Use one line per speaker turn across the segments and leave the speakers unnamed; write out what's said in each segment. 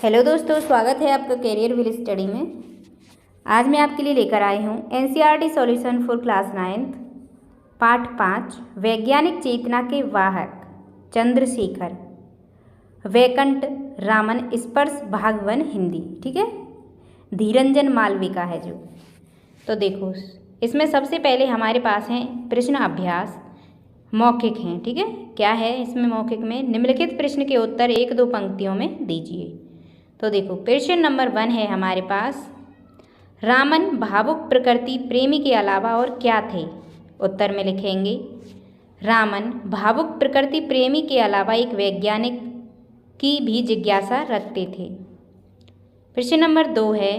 Hello दोस्तों, स्वागत है आपका करियर विल स्टडी में। आज मैं आपके लिए लेकर आई हूँ एनसीईआरटी सॉल्यूशन फॉर क्लास 9 पाठ 5 वैज्ञानिक चेतना के वाहक चंद्रशेखर वैकंठ रामन स्पर्श भाग 1 हिंदी। ठीक है, धीरंजन मालविका है जो। तो देखो, इसमें सबसे पहले हमारे पास हैं प्रश्न अभ्यास मौखिक हैं। ठीक है, क्या है इसमें मौखिक में? निम्नलिखित प्रश्न के उत्तर 1-2 पंक्तियों में दीजिए। तो देखो, प्रश्न नंबर 1 है हमारे पास, रामन भावुक प्रकृति प्रेमी के अलावा और क्या थे? उत्तर में लिखेंगे, रामन भावुक प्रकृति प्रेमी के अलावा एक वैज्ञानिक की भी जिज्ञासा रखते थे। प्रश्न नंबर 2 है,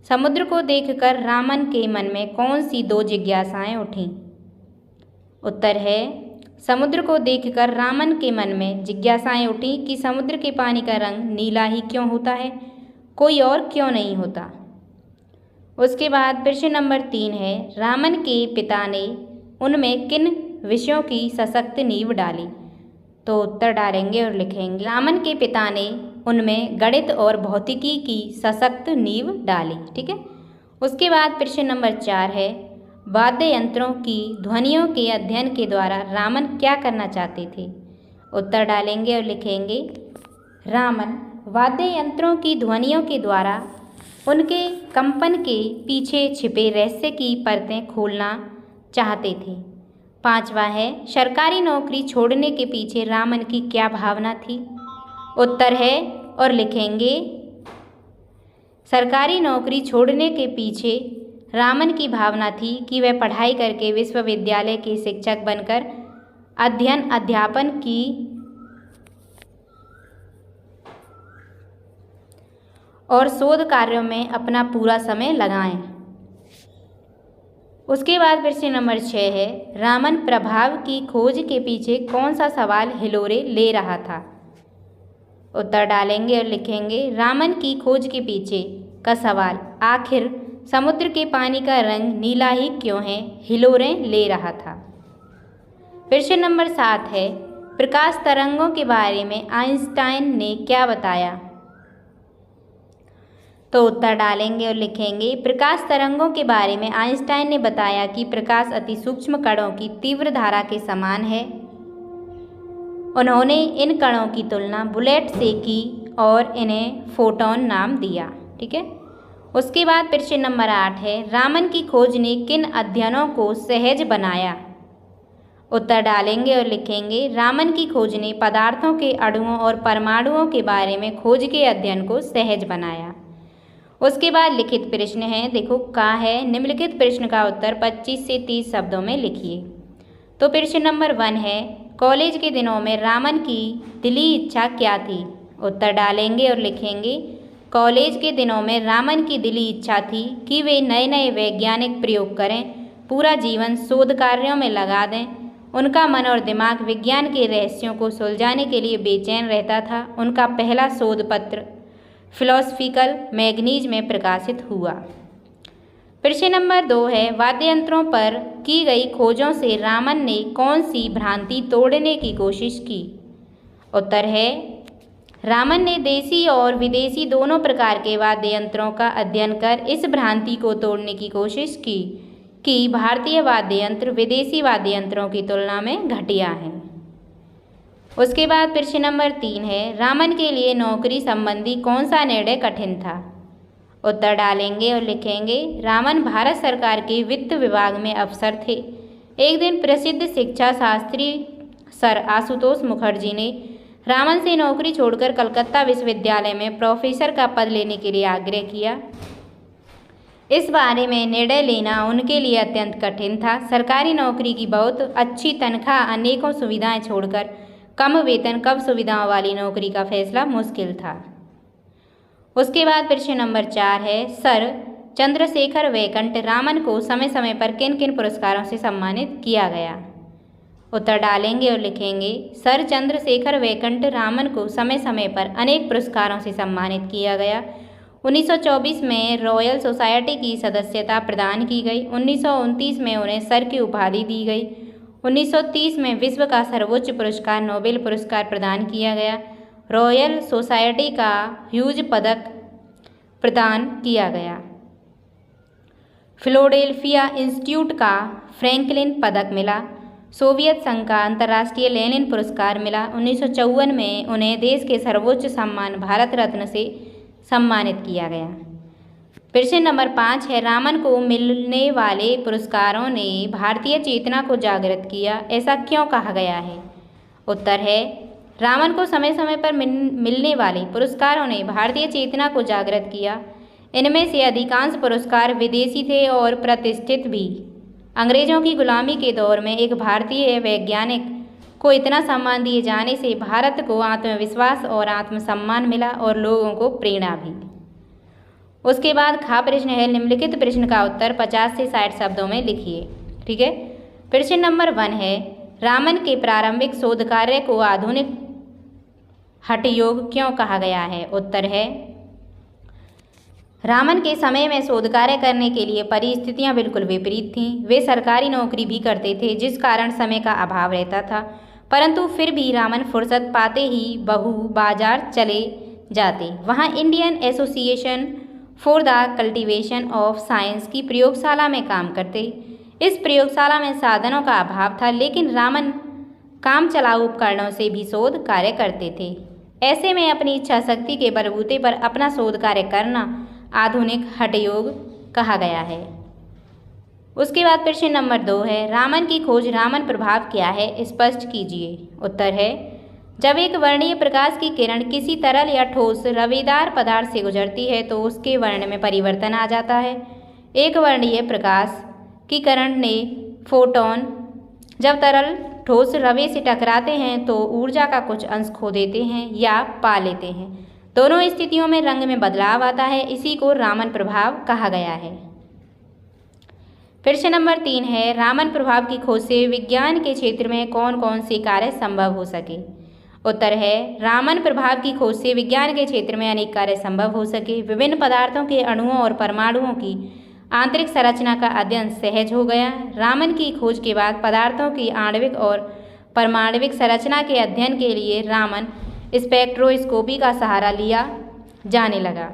समुद्र को देखकर रामन के मन में कौन सी 2 जिज्ञासाएं उठीं? उत्तर है, समुद्र को देखकर रामन के मन में जिज्ञासाएं उठी कि समुद्र के पानी का रंग नीला ही क्यों होता है, कोई और क्यों नहीं होता। उसके बाद प्रश्न नंबर 3 है, रामन के पिता ने उनमें किन विषयों की सशक्त नींव डाली? तो उत्तर डालेंगे और लिखेंगे, रामन के पिता ने उनमें गणित और भौतिकी की सशक्त नींव डाली। ठीक है। उसके बाद प्रश्न नंबर 4 है, वाद्य यंत्रों की ध्वनियों के अध्ययन के द्वारा रामन क्या करना चाहते थे? उत्तर डालेंगे और लिखेंगे, रामन वाद्य यंत्रों की ध्वनियों के द्वारा उनके कंपन के पीछे छिपे रहस्य की परतें खोलना चाहते थे। 5वां है, सरकारी नौकरी छोड़ने के पीछे रामन की क्या भावना थी? उत्तर है और लिखेंगे, सरकारी नौकरी छोड़ने के पीछे रामन की भावना थी कि वह पढ़ाई करके विश्वविद्यालय के शिक्षक बनकर अध्ययन अध्यापन की और शोध कार्यों में अपना पूरा समय लगाएं। उसके बाद प्रश्न नंबर 6 है, रामन प्रभाव की खोज के पीछे कौन सा सवाल हिलोरे ले रहा था? उत्तर डालेंगे और लिखेंगे, रामन की खोज के पीछे का सवाल आखिर समुद्र के पानी का रंग नीला ही क्यों है हिलोरें ले रहा था। प्रश्न नंबर 7 है, प्रकाश तरंगों के बारे में आइंस्टाइन ने क्या बताया? तो उत्तर डालेंगे और लिखेंगे, प्रकाश तरंगों के बारे में आइंस्टाइन ने बताया कि प्रकाश अति सूक्ष्म कणों की तीव्र धारा के समान है। उन्होंने इन कणों की तुलना बुलेट से की और इन्हें फोटोन नाम दिया। ठीक है। उसके बाद प्रश्न नंबर 8 है, रामन की खोज ने किन अध्ययनों को सहज बनाया? उत्तर डालेंगे और लिखेंगे, रामन की खोज ने पदार्थों के अणुओं और परमाणुओं के बारे में खोज के अध्ययन को सहज बनाया। उसके बाद लिखित प्रश्न है, देखो का है, निम्नलिखित प्रश्न का उत्तर 25 से 30 शब्दों में लिखिए। तो प्रश्न नंबर 1 है, कॉलेज के दिनों में रामन की दिली इच्छा क्या थी? उत्तर डालेंगे और लिखेंगे, कॉलेज के दिनों में रामन की दिली इच्छा थी कि वे नए नए वैज्ञानिक प्रयोग करें, पूरा जीवन शोध कार्यों में लगा दें। उनका मन और दिमाग विज्ञान के रहस्यों को सुलझाने के लिए बेचैन रहता था। उनका पहला शोध पत्र फिलोसफिकल मैगजीन में प्रकाशित हुआ। प्रश्न नंबर 2 है, वाद्य यंत्रों पर की गई खोजों से रामन ने कौन सी भ्रांति तोड़ने की कोशिश की? उत्तर है, रामन ने देसी और विदेशी दोनों प्रकार के वाद्य यंत्रों का अध्ययन कर इस भ्रांति को तोड़ने की कोशिश की कि भारतीय वाद्य यंत्र विदेशी वाद्य यंत्रों की तुलना में घटिया हैं। उसके बाद प्रश्न नंबर 3 है, रामन के लिए नौकरी संबंधी कौन सा निर्णय कठिन था? उत्तर डालेंगे और लिखेंगे, रामन भारत सरकार के वित्त विभाग में अफसर थे। एक दिन प्रसिद्ध शिक्षा शास्त्री सर आशुतोष मुखर्जी ने रामन से नौकरी छोड़कर कलकत्ता विश्वविद्यालय में प्रोफेसर का पद लेने के लिए आग्रह किया। इस बारे में निर्णय लेना उनके लिए अत्यंत कठिन था। सरकारी नौकरी की बहुत अच्छी तनख्वाह, अनेकों सुविधाएं छोड़कर कम वेतन, कम सुविधाओं वाली नौकरी का फैसला मुश्किल था। उसके बाद प्रश्न नंबर 4 है, सर चंद्रशेखर वैकंठ रामन को समय समय पर किन किन पुरस्कारों से सम्मानित किया गया? उत्तर डालेंगे और लिखेंगे, सर चंद्रशेखर वैकंठ रामन को समय समय पर अनेक पुरस्कारों से सम्मानित किया गया। 1924 में रॉयल सोसाइटी की सदस्यता प्रदान की गई। 1929 में उन्हें सर की उपाधि दी गई। 1930 में विश्व का सर्वोच्च पुरस्कार नोबेल पुरस्कार प्रदान किया गया। रॉयल सोसाइटी का ह्यूज पदक प्रदान किया गया। फिलाडेल्फिया इंस्टीट्यूट का फ्रैंकलिन पदक मिला। सोवियत संघ का अंतर्राष्ट्रीय लेनिन पुरस्कार मिला। 1954 में उन्हें देश के सर्वोच्च सम्मान भारत रत्न से सम्मानित किया गया। प्रश्न नंबर 5 है, रामन को मिलने वाले पुरस्कारों ने भारतीय चेतना को जागृत किया, ऐसा क्यों कहा गया है? उत्तर है, रामन को समय समय पर मिलने वाले पुरस्कारों ने भारतीय चेतना को जागृत किया। इनमें से अधिकांश पुरस्कार विदेशी थे और प्रतिष्ठित भी। अंग्रेजों की गुलामी के दौर में एक भारतीय वैज्ञानिक को इतना सम्मान दिए जाने से भारत को आत्मविश्वास और आत्मसम्मान मिला और लोगों को प्रेरणा भी। उसके बाद खा प्रश्न है, निम्नलिखित प्रश्न का उत्तर 50 से 60 शब्दों में लिखिए। ठीक है। प्रश्न नंबर 1 है, रामन के प्रारंभिक शोध कार्य को आधुनिक हठयोग क्यों कहा गया है? उत्तर है, रामन के समय में शोध कार्य करने के लिए परिस्थितियां बिल्कुल विपरीत थीं। वे सरकारी नौकरी भी करते थे, जिस कारण समय का अभाव रहता था, परंतु फिर भी रामन फुर्सत पाते ही बहू बाजार चले जाते। वहां Indian association for the cultivation of science की प्रयोगशाला में काम करते। इस प्रयोगशाला में साधनों का अभाव था, लेकिन रामन काम चलाऊ उपकरणों से भी शोध कार्य करते थे। ऐसे में अपनी इच्छा शक्ति के बलबूते पर अपना शोध कार्य करना आधुनिक हठयोग कहा गया है। उसके बाद प्रश्न नंबर 2 है, रामन की खोज रामन प्रभाव क्या है, स्पष्ट कीजिए। उत्तर है, जब एक वर्णीय प्रकाश की किरण किसी तरल या ठोस रवेदार पदार्थ से गुजरती है तो उसके वर्ण में परिवर्तन आ जाता है। एक वर्णीय प्रकाश की किरण ने फोटोन जब तरल ठोस रवे से टकराते हैं तो ऊर्जा का कुछ अंश खो देते हैं या पा लेते हैं। दोनों स्थितियों में रंग में बदलाव आता है। इसी को रामन प्रभाव कहा गया है। प्रश्न नंबर 3 है, रामन प्रभाव की खोज से विज्ञान के क्षेत्र में कौन कौन से कार्य संभव हो सके? उत्तर है, रामन प्रभाव की खोज से विज्ञान के क्षेत्र में अनेक कार्य संभव हो सके। विभिन्न पदार्थों के अणुओं और परमाणुओं की आंतरिक संरचना का अध्ययन सहज हो गया। रामन की खोज के बाद पदार्थों की आणविक और परमाणविक संरचना के अध्ययन के लिए रामन स्पेक्ट्रोस्कोपी का सहारा लिया जाने लगा।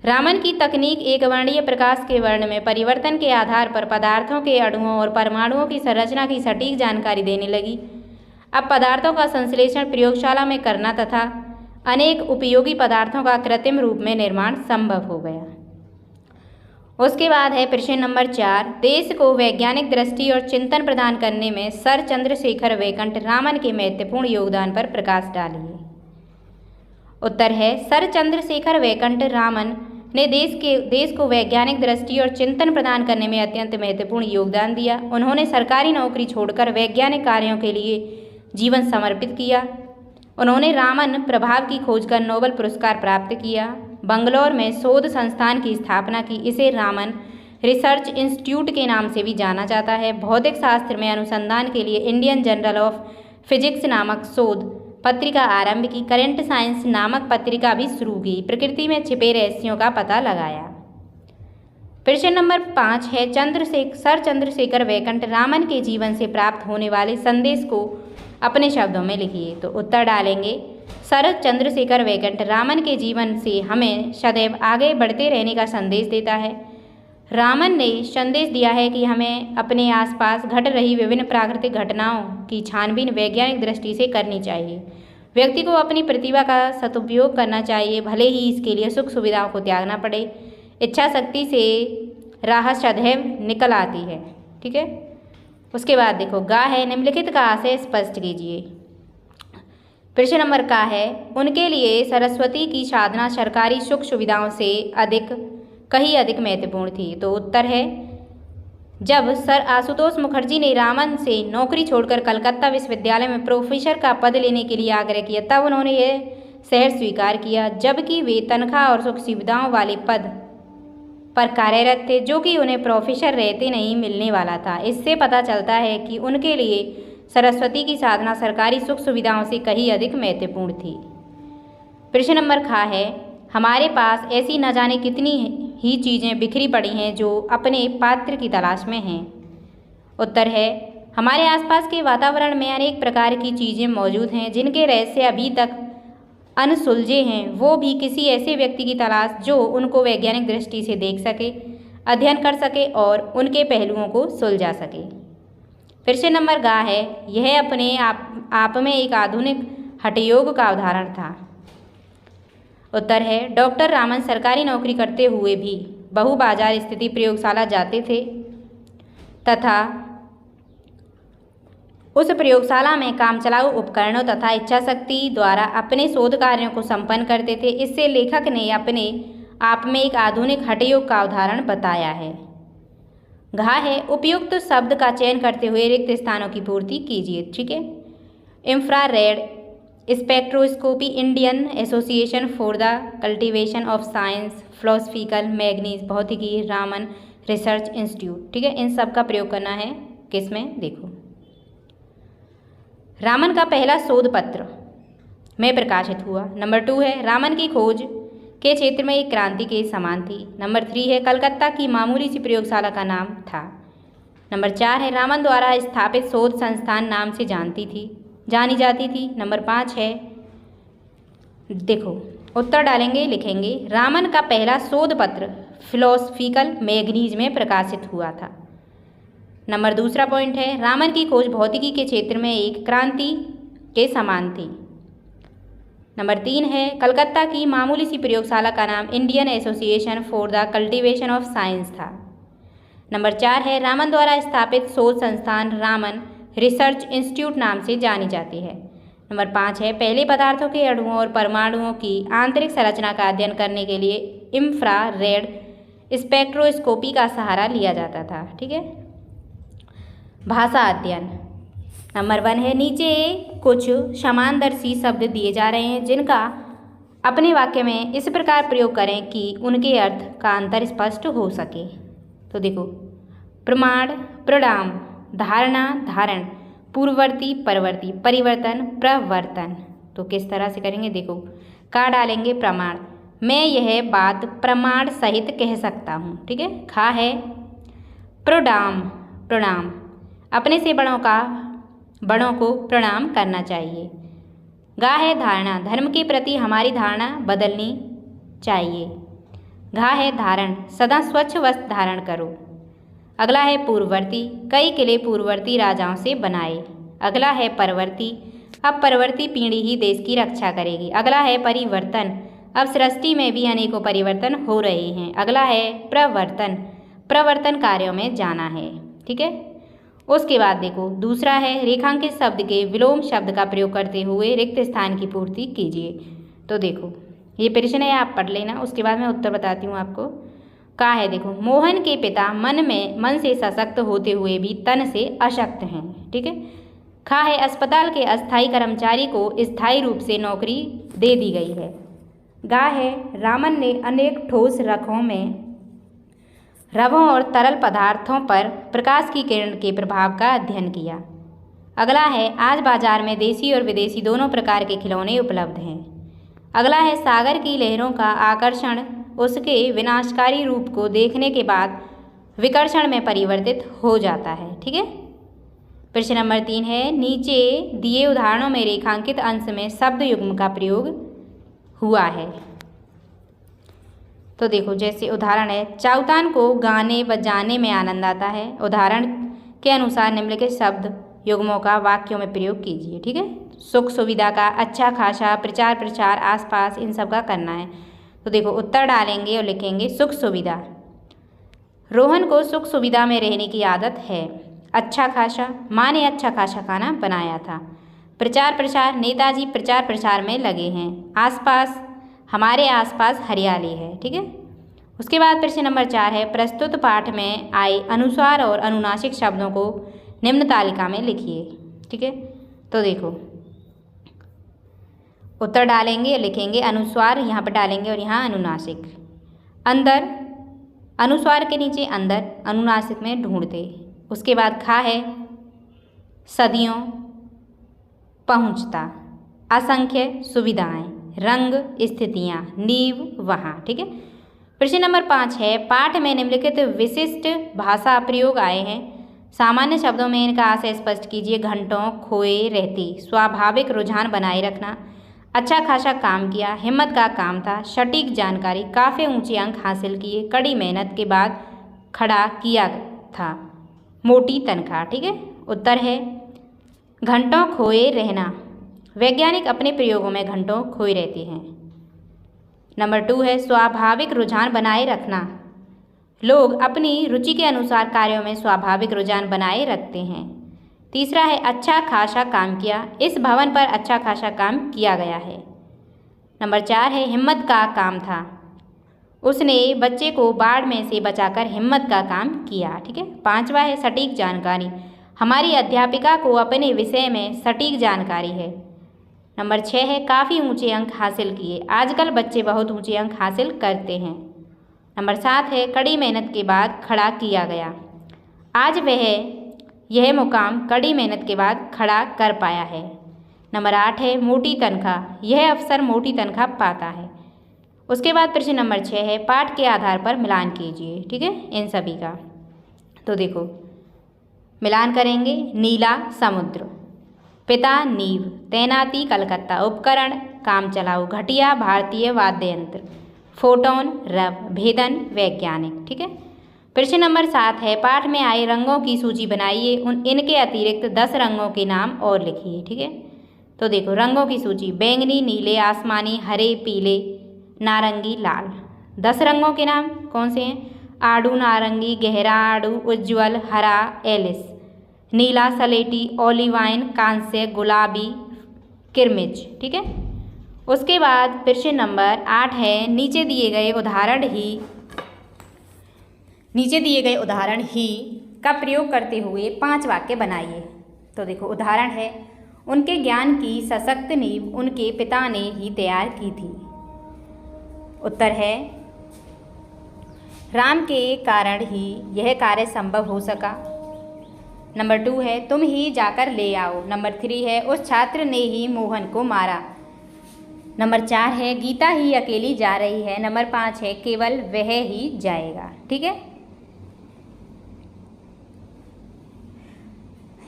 रामन की तकनीक एक वर्णीय प्रकाश के वर्ण में परिवर्तन के आधार पर पदार्थों के अणुओं और परमाणुओं की संरचना की सटीक जानकारी देने लगी। अब पदार्थों का संश्लेषण प्रयोगशाला में करना तथा अनेक उपयोगी पदार्थों का कृत्रिम रूप में निर्माण संभव हो गया। उसके बाद है प्रश्न नंबर 4, देश को वैज्ञानिक दृष्टि और चिंतन प्रदान करने में सर चंद्रशेखर वैकंठ रामन के महत्वपूर्ण योगदान पर प्रकाश डालिए। उत्तर है, सर चंद्रशेखर वैकंठ रामन ने देश को वैज्ञानिक दृष्टि और चिंतन प्रदान करने में अत्यंत महत्वपूर्ण योगदान दिया। उन्होंने सरकारी नौकरी छोड़कर वैज्ञानिक कार्यों के लिए जीवन समर्पित किया। उन्होंने रामन प्रभाव की खोज कर नोबेल पुरस्कार प्राप्त किया। बंगलौर में शोध संस्थान की स्थापना की। इसे रामन रिसर्च इंस्टीट्यूट के नाम से भी जाना जाता है। भौतिक शास्त्र में अनुसंधान के लिए इंडियन जर्नल ऑफ फिजिक्स नामक शोध पत्रिका आरंभ की। करंट साइंस नामक पत्रिका भी शुरू की। प्रकृति में छिपे रहस्यों का पता लगाया। प्रश्न नंबर 5 है, सर चंद्रशेखर वैकंठ रामन के जीवन से प्राप्त होने वाले संदेश को अपने शब्दों में लिखिए। तो उत्तर डालेंगे, सर चंद्रशेखर वैकंठ रामन के जीवन से हमें सदैव आगे बढ़ते रहने का संदेश देता है। रामन ने संदेश दिया है कि हमें अपने आसपास घट रही विभिन्न प्राकृतिक घटनाओं की छानबीन वैज्ञानिक दृष्टि से करनी चाहिए। व्यक्ति को अपनी प्रतिभा का सदुपयोग करना चाहिए, भले ही इसके लिए सुख सुविधाओं को त्यागना पड़े। इच्छा शक्ति से राह सदैव निकल आती है। ठीक है। उसके बाद देखो, गा है, निम्नलिखित का आशय स्पष्ट कीजिए। प्रश्न नंबर का है, उनके लिए सरस्वती की साधना सरकारी सुख सुविधाओं से कहीं अधिक महत्वपूर्ण थी। तो उत्तर है, जब सर आशुतोष मुखर्जी ने रामन से नौकरी छोड़कर कलकत्ता विश्वविद्यालय में प्रोफेसर का पद लेने के लिए आग्रह किया, तब उन्होंने यह शहर स्वीकार किया, जबकि वे तनख्वाह और सुख सुविधाओं वाले पद पर कार्यरत थे, जो कि उन्हें प्रोफेसर रहते नहीं मिलने वाला था। इससे पता चलता है कि उनके लिए सरस्वती की साधना सरकारी सुख सुविधाओं से कहीं अधिक महत्वपूर्ण थी। प्रश्न नंबर खा है, हमारे पास ऐसी न जाने कितनी ही चीज़ें बिखरी पड़ी हैं जो अपने पात्र की तलाश में हैं। उत्तर है, हमारे आसपास के वातावरण में अनेक प्रकार की चीज़ें मौजूद हैं जिनके रहस्य अभी तक अनसुलझे हैं, वो भी किसी ऐसे व्यक्ति की तलाश जो उनको वैज्ञानिक दृष्टि से देख सके, अध्ययन कर सके और उनके पहलुओं को सुलझा सके। फिर से नंबर गा है, यह अपने आप में एक आधुनिक हठयोग का उदाहरण था। उत्तर है, डॉक्टर रामन सरकारी नौकरी करते हुए भी बहुबाजार स्थिति प्रयोगशाला जाते थे तथा उस प्रयोगशाला में कामचलाऊ उपकरणों तथा इच्छाशक्ति द्वारा अपने शोध कार्यों को संपन्न करते थे। इससे लेखक ने अपने आप में एक आधुनिक हठयोग का उदाहरण बताया है। घा है, उपयुक्त शब्द का चयन करते हुए रिक्त स्थानों की पूर्ति कीजिए। ठीक है, infrared spectroscopy, Indian association for the cultivation of science, philosophical magazine, भौतिकी, रामन रिसर्च इंस्टीट्यूट। ठीक है, इन सब का प्रयोग करना है किसमें, देखो। रामन का पहला शोध पत्र में प्रकाशित हुआ। नंबर 2 है, रामन की खोज के क्षेत्र में एक क्रांति के समान थी। नंबर 3 है, कलकत्ता की मामूली सी प्रयोगशाला का नाम था। नंबर 4 है, रामन द्वारा स्थापित शोध संस्थान नाम से जानी जाती थी। नंबर 5 है, देखो उत्तर डालेंगे, लिखेंगे, रामन का पहला शोध पत्र फिलोसफिकल मैगजीन में प्रकाशित हुआ था। नंबर दूसरा पॉइंट है, रामन की खोज भौतिकी के क्षेत्र में एक क्रांति के समान थी। नंबर 3 है, कलकत्ता की मामूली सी प्रयोगशाला का नाम Indian association for the cultivation of science था। नंबर 4 है, रामन द्वारा स्थापित शोध संस्थान रामन रिसर्च इंस्टीट्यूट नाम से जानी जाती है। नंबर 5 है, पहले पदार्थों के अणुओं और परमाणुओं की आंतरिक संरचना का अध्ययन करने के लिए इंफ्रारेड स्पेक्ट्रोस्कोपी का सहारा लिया जाता था। ठीक है, भाषा अध्ययन। नंबर 1 है, नीचे कुछ समानदर्शी शब्द दिए जा रहे हैं जिनका अपने वाक्य में इस प्रकार प्रयोग करें कि उनके अर्थ का अंतर स्पष्ट हो सके। तो देखो, प्रमाण प्रणाम, धारणा धारण, पूर्ववर्ती परवर्ती, परिवर्तन प्रवर्तन। तो किस तरह से करेंगे, देखो का डालेंगे प्रमाण, मैं यह बात प्रमाण सहित कह सकता हूँ। ठीक है, खा है प्रणाम, प्रणाम, अपने से बड़ों को प्रणाम करना चाहिए। गा है धारणा, धर्म के प्रति हमारी धारणा बदलनी चाहिए। घा है धारण, सदा स्वच्छ वस्त्र धारण करो। अगला है पूर्ववर्ती, कई किले पूर्ववर्ती राजाओं से बनाए। अगला है परवर्ती, अब परवर्ती पीढ़ी ही देश की रक्षा करेगी। अगला है परिवर्तन, अब सृष्टि में भी अनेकों परिवर्तन हो रहे हैं। अगला है प्रवर्तन, प्रवर्तन कार्यों में जाना है। ठीक है, उसके बाद देखो दूसरा है, रेखांकित शब्द के विलोम शब्द का प्रयोग करते हुए रिक्त स्थान की पूर्ति कीजिए। तो देखो ये प्रश्न है, आप पढ़ लेना, उसके बाद मैं उत्तर बताती हूँ आपको। का है, देखो मोहन के पिता मन से सशक्त होते हुए भी तन से अशक्त हैं। ठीक है, खा है, अस्पताल के अस्थायी कर्मचारी को स्थायी रूप से नौकरी दे दी गई है। गा है, रामन ने अनेक ठोस रवों और तरल पदार्थों पर प्रकाश की किरण के प्रभाव का अध्ययन किया। अगला है, आज बाजार में देसी और विदेशी दोनों प्रकार के खिलौने उपलब्ध हैं। अगला है, सागर की लहरों का आकर्षण उसके विनाशकारी रूप को देखने के बाद विकर्षण में परिवर्तित हो जाता है। ठीक है, प्रश्न नंबर 3 है, नीचे दिए उदाहरणों में रेखांकित अंश में शब्द युग्म का प्रयोग हुआ है। तो देखो जैसे उदाहरण है, चाउतान को गाने बजाने में आनंद आता है। उदाहरण के अनुसार निम्नलिखित शब्द युग्मों का वाक्यों में प्रयोग कीजिए। ठीक है, सुख सुविधा का, अच्छा खासा, प्रचार प्रसार, आसपास, इन सब का करना है। तो देखो उत्तर डालेंगे और लिखेंगे सुख सुविधा। रोहन को सुख सुविधा में रहने की आदत है। अच्छा खासा, माँ ने अच्छा खासा खाना बनाया था। प्रचार प्रसार, नेताजी प्रचार प्रसार में लगे हैं। आसपास, हमारे आसपास हरियाली है। ठीक है, उसके बाद प्रश्न नंबर 4 है, प्रस्तुत पाठ में आए अनुस्वार और अनुनासिक शब्दों को निम्न तालिका में लिखिए। ठीक है, तो देखो उत्तर डालेंगे, लिखेंगे अनुस्वार यहाँ पर डालेंगे और यहाँ अनुनासिक। अंदर, अनुस्वार के नीचे अंदर, अनुनासिक में ढूंढते। उसके बाद खा है, सदियों पहुँचता, असंख्य सुविधाएं, रंग, स्थितियाँ, नींव, वहाँ। ठीक है, प्रश्न नंबर 5 है, पाठ में निम्नलिखित विशिष्ट भाषा प्रयोग आए हैं। सामान्य शब्दों में इनका आशय स्पष्ट कीजिए। घंटों, खोए रहती, स्वाभाविक रुझान बनाए रखना, अच्छा खासा काम किया, हिम्मत का काम था, सटीक जानकारी, काफ़ी ऊंचे अंक हासिल किए, कड़ी मेहनत के बाद खड़ा किया था, मोटी तनख्वाह। ठीक है, उत्तर है घंटों खोए रहना। वैज्ञानिक अपने प्रयोगों में घंटों खोए रहते हैं। नंबर 2 है स्वाभाविक रुझान बनाए रखना। लोग अपनी रुचि के अनुसार कार्यों में स्वाभाविक रुझान बनाए रखते हैं। तीसरा है अच्छा खासा काम किया, इस भवन पर अच्छा खासा काम किया गया है। नंबर 4 है हिम्मत का काम था, उसने बच्चे को बाढ़ में से बचाकर हिम्मत का काम किया। ठीक है, 5वां है सटीक जानकारी, हमारी अध्यापिका को अपने विषय में सटीक जानकारी है। नंबर 6 है काफ़ी ऊंचे अंक हासिल किए, आजकल बच्चे बहुत ऊंचे अंक हासिल करते हैं। नंबर 7 है कड़ी मेहनत के बाद खड़ा किया गया, आज वह यह मुकाम कड़ी मेहनत के बाद खड़ा कर पाया है। नंबर 8 है मोटी तनख्वाह, यह अफसर मोटी तनख्वाह पाता है। उसके बाद प्रश्न नंबर 6 है पाठ के आधार पर मिलान कीजिए। ठीक है, इन सभी का तो देखो मिलान करेंगे। नीला समुद्र, पिता नींव, तैनाती कलकत्ता, उपकरण काम चलाऊ, घटिया भारतीय वाद्य यंत्र, फोटोन रव, भेदन वैज्ञानिक। ठीक है, प्रश्न नंबर 7 है पाठ में आए रंगों की सूची बनाइए, इनके अतिरिक्त 10 रंगों के नाम और लिखिए। ठीक है, तो देखो रंगों की सूची बैंगनी, नीले, आसमानी, हरे, पीले, नारंगी, लाल। 10 रंगों के नाम कौन से हैं? आड़ू नारंगी, गहरा आड़ू, उज्ज्वल हरा, एलिस, नीला सलेटी, ओलिवाइन, कांस्य, गुलाबी, किरमिज। ठीक है, उसके बाद प्रश्न नंबर 8 है नीचे दिए गए उदाहरण ही का प्रयोग करते हुए 5 वाक्य बनाइए। तो देखो उदाहरण है उनके ज्ञान की सशक्त नींव उनके पिता ने ही तैयार की थी। उत्तर है राम के कारण ही यह कार्य संभव हो सका। नंबर 2 है तुम ही जाकर ले आओ। नंबर 3 है उस छात्र ने ही मोहन को मारा। नंबर 4 है गीता ही अकेली जा रही है। नंबर 5 है केवल वह ही जाएगा। ठीक है,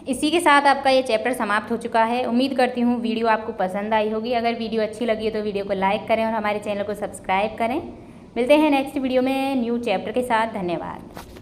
इसी के साथ आपका ये चैप्टर समाप्त हो चुका है। उम्मीद करती हूँ वीडियो आपको पसंद आई होगी। अगर वीडियो अच्छी लगी है तो वीडियो को लाइक करें और हमारे चैनल को सब्सक्राइब करें। मिलते हैं नेक्स्ट वीडियो में न्यू चैप्टर के साथ। धन्यवाद।